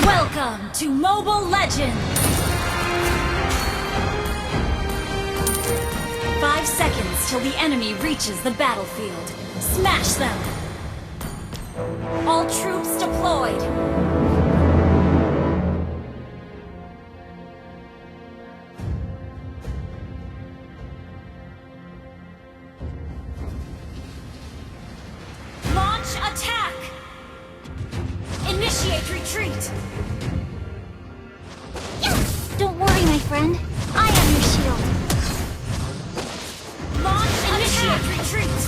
Welcome to Mobile Legends! 5 seconds till the enemy reaches the battlefield. Smash them! All troops deployed! Attack! Initiate retreat! Don't worry, my friend. I am your shield. Launch Initiate retreat!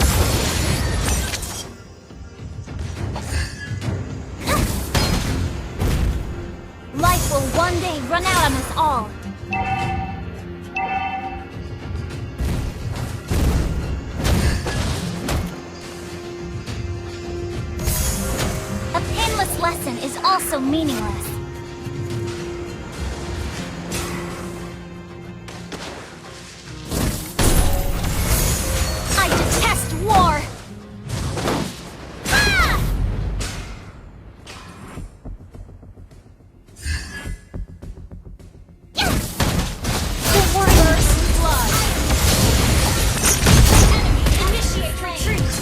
Life will one day run out on us all. A painless lesson is also meaningless. I detest war! Ah! Don't worry, First blood! Enemy initiate retreat!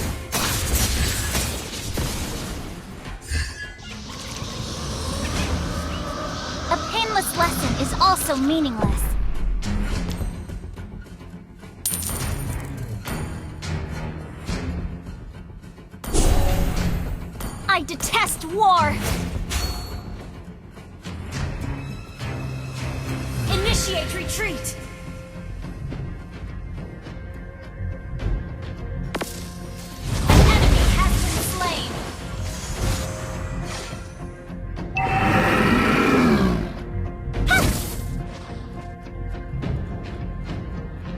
a painless lesson is also meaningless. I detest war! Initiate retreat! An enemy has been slain!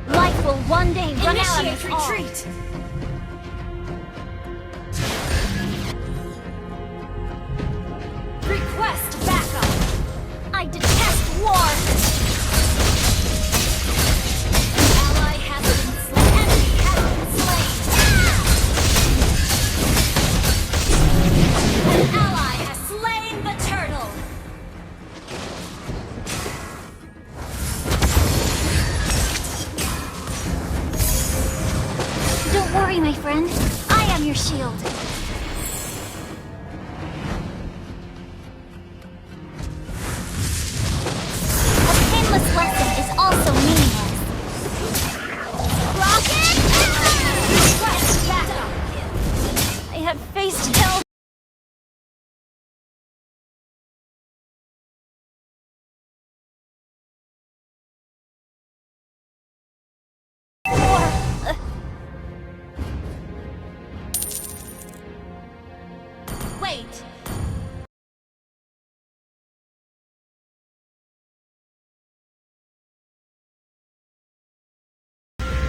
Life will one day run out on Initiate us all. retreat! Request backup! I detest war! Ally has been slain. Enemy has been slain. An ally has slain the turtle. Don't worry, my friend. I am your shield. A painless lesson is also meaningless. Rocket! Request backup. I have faced hell. Wait.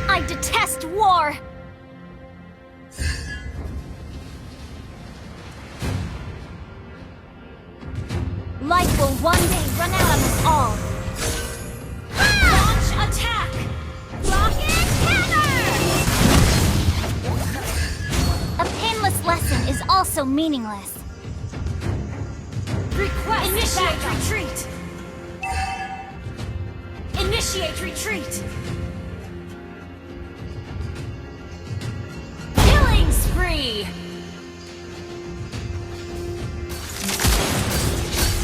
I detest war! Life will one day run out on us all. Launch attack. Rocket hammer! A painless lesson is also meaningless. Request Initiate backup. retreat. Initiate retreat. Killing spree.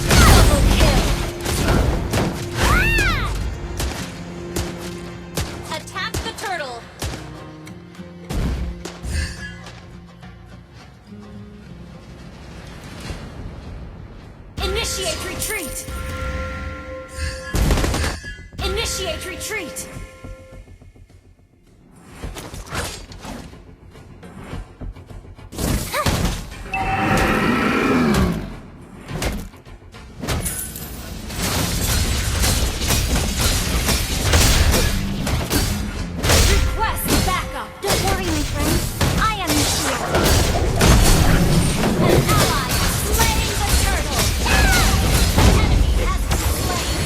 Double kill. Ah! Attack the turtle. Initiate retreat. Initiate retreat. Request backup. Don't worry, my friend. I am your shield. An ally has slain the turtle. An enemy has been slain.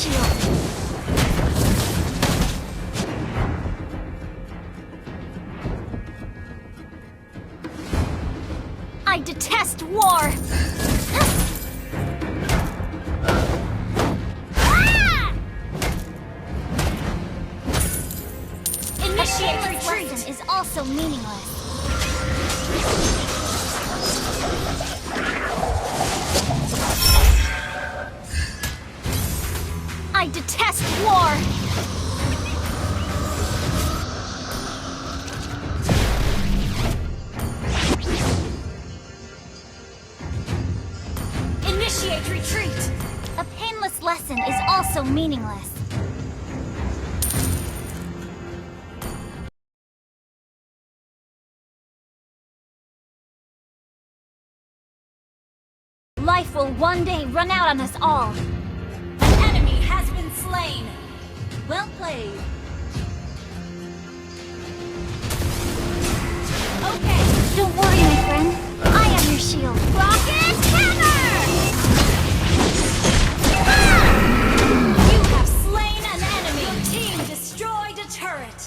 shield. I detest war! Initiate retreat is also meaningless. I detest war! Initiate retreat! A painless lesson is also meaningless. Life will one day run out on us all. An enemy has been slain! Well played. Okay. Don't worry, my friend. I am your shield. Rocket hammer! You have slain an enemy! Your team destroyed a turret!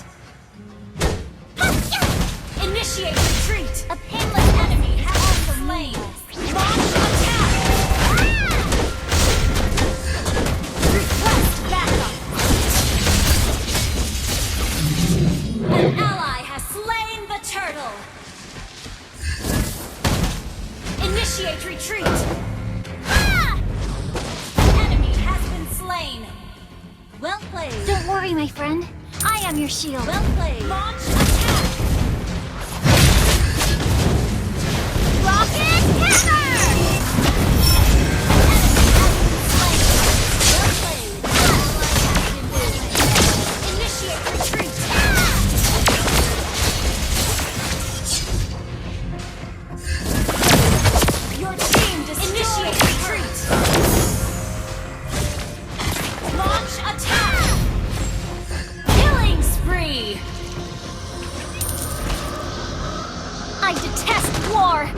Initiate retreat! A painless Enemy has also been slain! meaningless. Launch attack! Request backup! An ally has slain the turtle! Initiate retreat! Enemy has been slain! Well played! Don't worry, my friend. I am your shield. Well played! Launch attack! Rocket hammer! Well played! Initiate retreat! Your team initiate retreat! Launch attack! Killing spree! I detest war!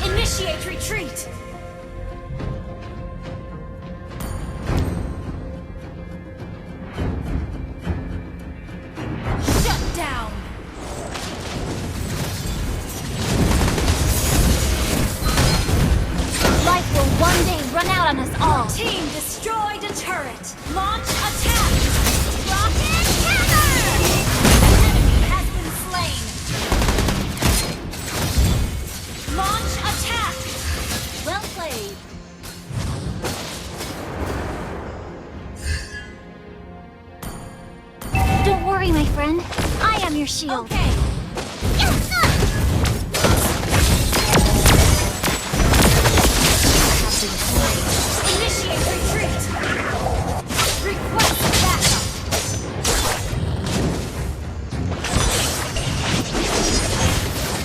Initiate retreat! Shut down! Life will one day run out on us all. Team destroyed a turret! Launch attack! Rocket hammer! Enemy has been slain! Launch attack! Well played! Don't worry, my friend. I am your shield. Okay! Initiate retreat! Request backup!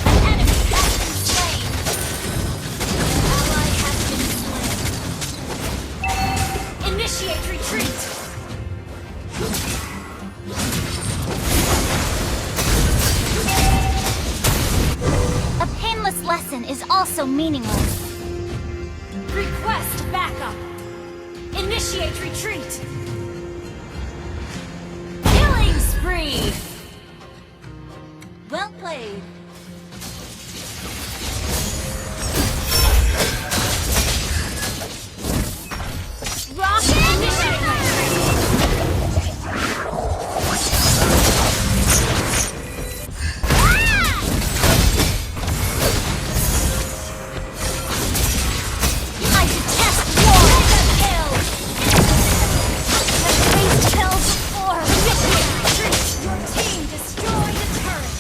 An enemy has been slain! Ally has been slain! Initiate retreat! A painless lesson is also meaningless. Request backup! Initiate retreat! Killing spree! Well played! Rocket initiate I detest war! kill! I've faced hell before. Initiate retreat! Your team destroyed a turret!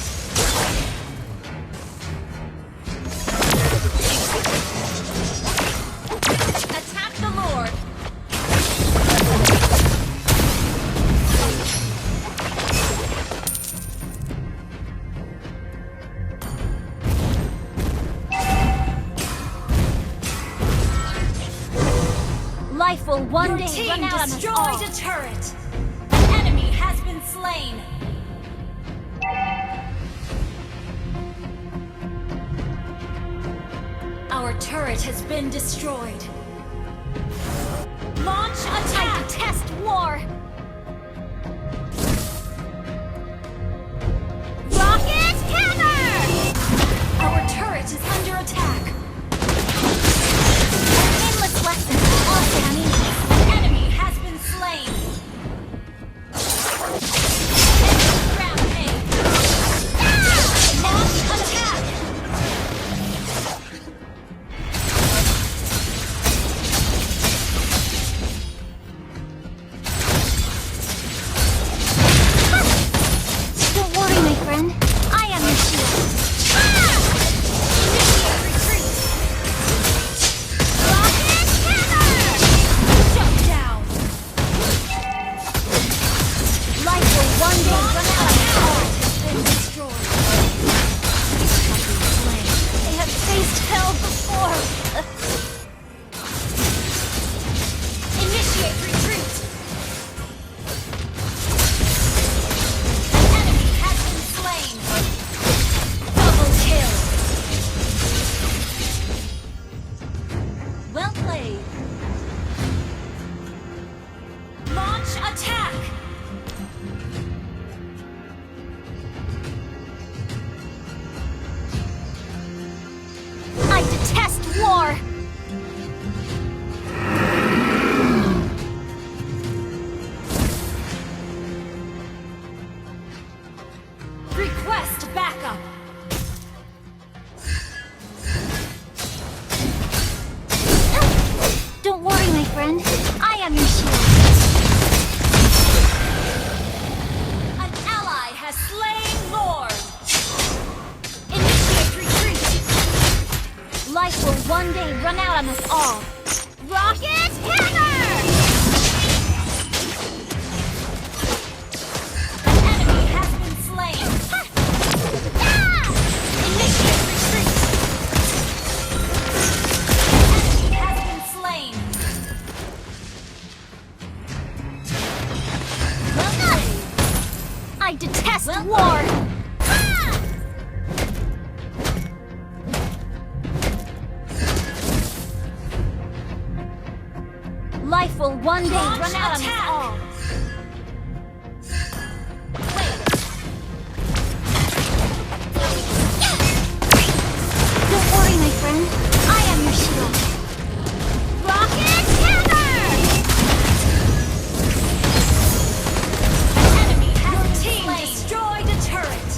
Attack the Lord! Life will one Your day team run out on us destroyed all. a turret! An enemy has been slain! Our Our turret has been destroyed. Launch attack! I detest war! Rocket hammer! Our turret is under attack. A painless lesson is also meaningless. An enemy has been slain. Enemy rampage. Launch attack! Don't worry, my friend. I am your shield. Initiate retreat. Rocket hammer! Shut down. Life will one day run out of power. Has been destroyed. Have been slain. They have faced hell before. Initiate retreat. An enemy has been slain. Double kill. Well played. Launch attack. I detest war! Request backup. Don't worry, my friend. I am your shield. An ally has slain Lord. Initiate retreat. Life will one day run out on us all. Rocket hammer! An enemy has been slain. Initiate retreat. An enemy has been slain. Well played. I detest war! Life will one day Launch run out on us attack! all. Don't worry, my friend. I am your shield. Rocket hammer! An enemy has been slain. Your team destroyed a turret.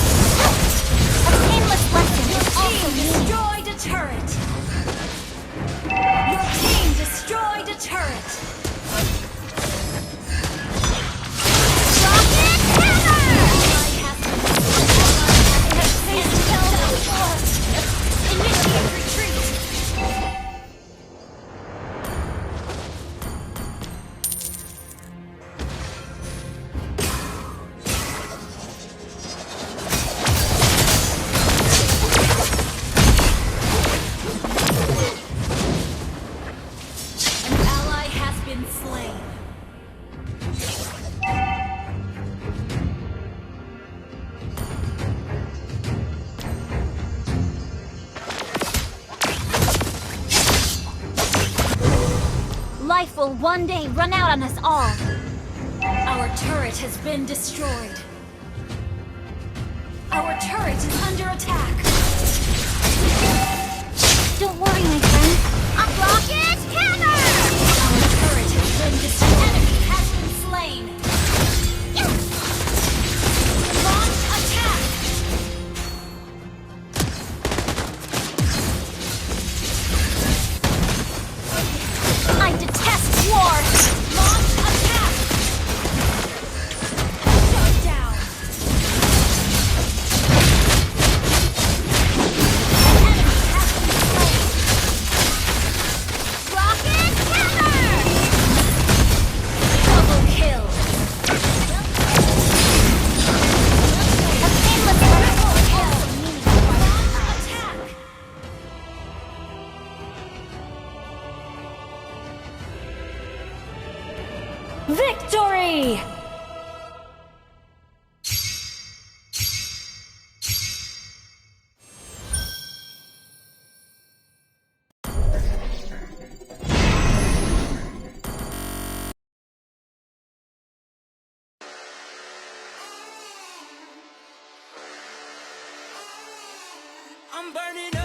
A painless lesson Your is also team meaningless. destroyed a turret. Your team destroyed a turret. Rocket hammer! Ally has been Faced hell before. Initiate retreat. An ally has been slain. Life will one day run out on us all. Our turret has been destroyed. Our turret is under attack. Don't worry, my friend. I'm Rocket hammer! Our turret has been destroyed. Enemy has been slain. Launch attack. I detest war! Launch attack. Shut down. An enemy Victory! I'm burning